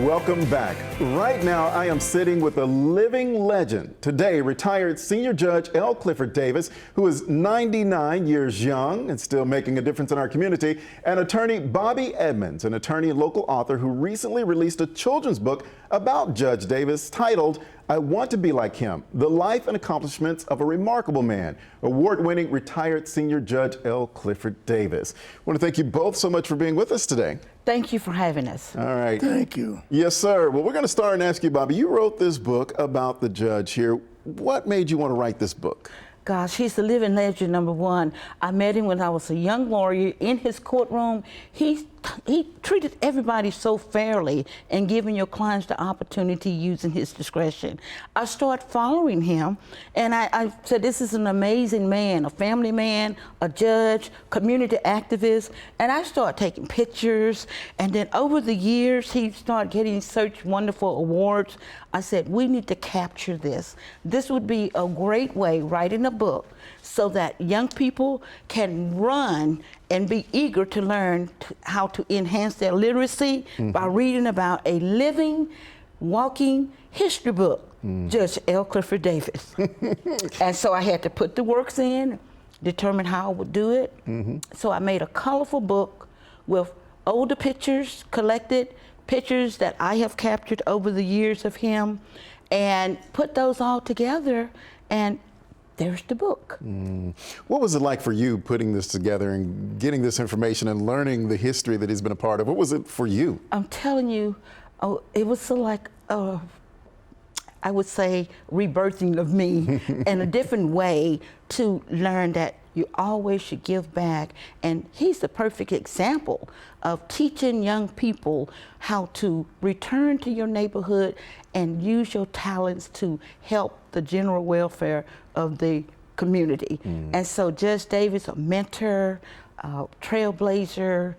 Welcome back. Right now, I am sitting with a living legend. Today, retired senior judge L. Clifford Davis, who is 99 years young and still making a difference in our community, and attorney Bobby Edmonds, an attorney and local author who recently released a children's book about Judge Davis titled, I Want to Be Like Him, The Life and Accomplishments of a Remarkable Man, award-winning retired senior judge L. Clifford Davis. I want to thank you both so much for being with us today. Thank you for having us. All right. Thank you. Yes, sir. Well, we're going to start and ask you, Bobby, you wrote this book about the judge here. What made you want to write this book? Gosh, he's the living legend, number one. I met him when I was a young lawyer in his courtroom. He treated everybody so fairly and giving your clients the opportunity using his discretion. I started following him, and I said, this is an amazing man, a family man, a judge, community activist, and I started taking pictures, and then over the years, he started getting such wonderful awards. I said, we need to capture this. This would be a great way, writing a book, so that young people can run and be eager to learn how to enhance their literacy by reading about a living, walking history book, Judge L. Clifford Davis. And so I had to put the works in, determine how I would do it. So I made a colorful book with older pictures, collected pictures that I have captured over the years of him, and put those all together, and there's the book. What was it like for you putting this together and getting this information and learning the history that he's been a part of? What was it for you? I'm telling you, it was so like, I would say, rebirthing of me in a different way to learn that you always should give back. And he's the perfect example of teaching young people how to return to your neighborhood and use your talents to help the general welfare of the community. And so Judge Davis, a mentor, trailblazer,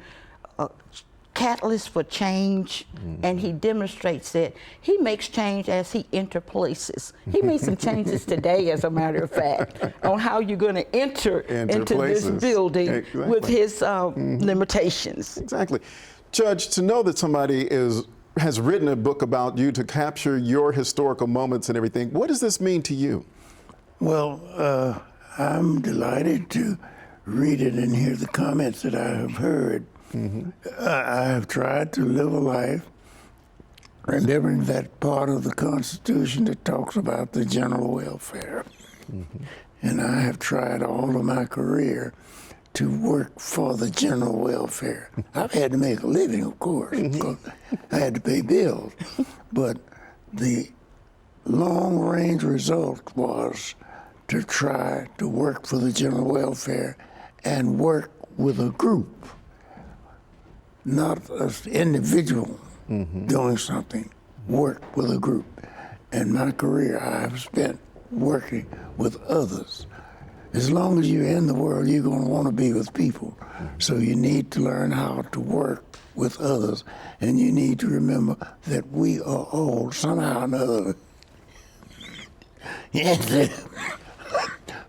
catalyst for change, and he demonstrates that he makes change as he enters places. He made some changes today, as a matter of fact, on how you're going to enter into places. this building with his limitations. Exactly. Judge, to know that somebody has written a book about you to capture your historical moments and everything, what does this mean to you? Well, I'm delighted to read it and hear the comments that I have heard. I have tried to live a life remembering that part of the Constitution that talks about the general welfare. And I have tried all of my career to work for the general welfare. I've had to make a living, of course, because I had to pay bills. But the long-range result was to try to work for the general welfare and work with a group, not an individual doing something, work with a group. And my career I have spent working with others. As long as you're in the world, you're going to want to be with people. So you need to learn how to work with others, and you need to remember that we are all somehow or another,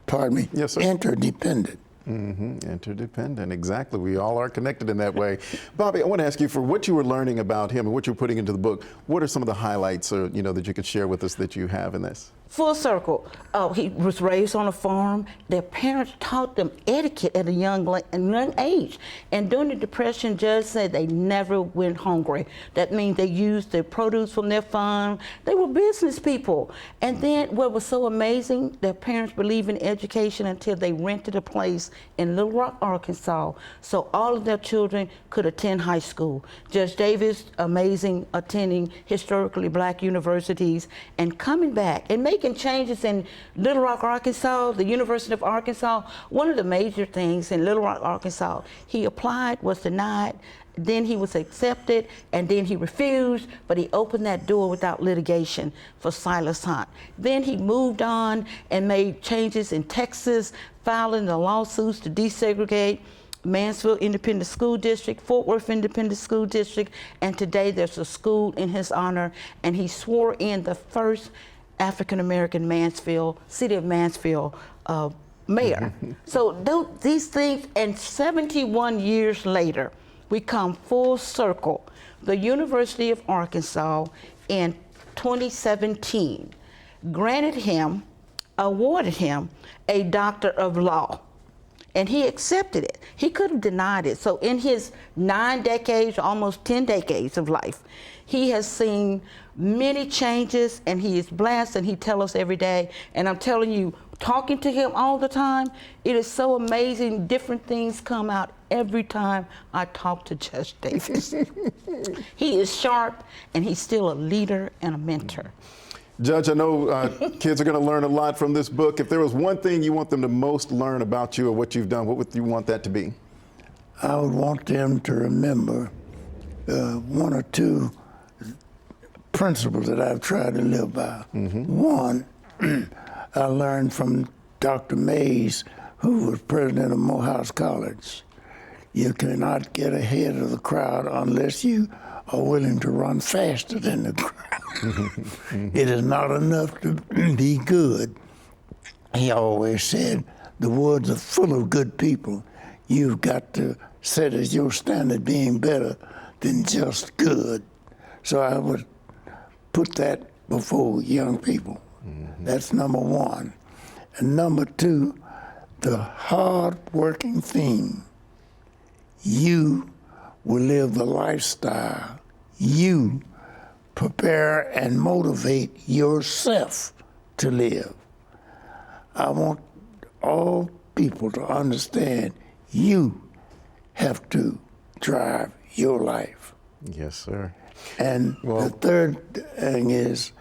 pardon me, Yes, sir. interdependent. Interdependent, exactly. We all are connected in that way. Bobby, I want to ask you, for what you were learning about him and what you're putting into the book, what are some of the highlights that you could share with us that you have in this? Full circle. He was raised on a farm. Their parents taught them etiquette at a young age. And during the Depression, Judge said they never went hungry. That means they used the produce from their farm. They were business people. And then what was so amazing, their parents believed in education until they rented a place in Little Rock, Arkansas, so all of their children could attend high school. Judge Davis, amazing, attending historically black universities and coming back and making changes in Little Rock, Arkansas, the University of Arkansas. One of the major things in Little Rock, Arkansas, he applied, was denied, then he was accepted, and then he refused, but he opened that door without litigation for Silas Hunt. Then he moved on and made changes in Texas, filing the lawsuits to desegregate Mansfield Independent School District, Fort Worth Independent School District, and today there's a school in his honor, and he swore in the first African-American city of Mansfield mayor. So these things, and 71 years later, we come full circle. The University of Arkansas in 2017 awarded him a Doctor of Law. And he accepted it. He could have denied it. So in his 9 decades, almost 10 decades of life, he has seen many changes, and he is blessed, and he tells us every day. And I'm telling you, talking to him all the time, it is so amazing. Different things come out every time I talk to Judge Davis. He is sharp, and he's still a leader and a mentor. Judge, I know kids are going to learn a lot from this book. If there was one thing you want them to most learn about you or what you've done, what would you want that to be? I would want them to remember 1 or 2 principles that I've tried to live by. One, I learned from Dr. Mays, who was president of Morehouse College. You cannot get ahead of the crowd unless you are willing to run faster than the crowd. It is not enough to be good. He always said, the woods are full of good people. You've got to set as your standard being better than just good. So I would put that before young people. That's number 1. And number 2, the hard-working thing. You will live the lifestyle. You prepare and motivate yourself to live. I want all people to understand you have to drive your life. Yes, sir. And the third thing is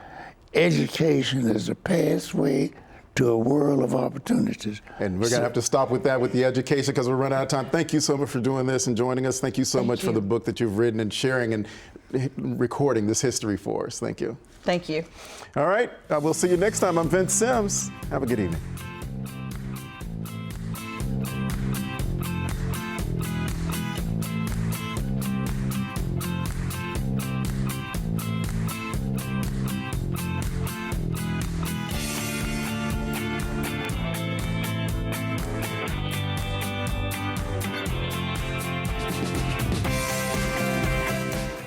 education is a pathway to a world of opportunities. And we're going to have to stop with that, with the education, because we're running out of time. Thank you so much for doing this and joining us. Thank you so much for the book that you've written and sharing and recording this history for us. Thank you. Thank you. All right. We'll see you next time. I'm Vince Sims. Have a good evening.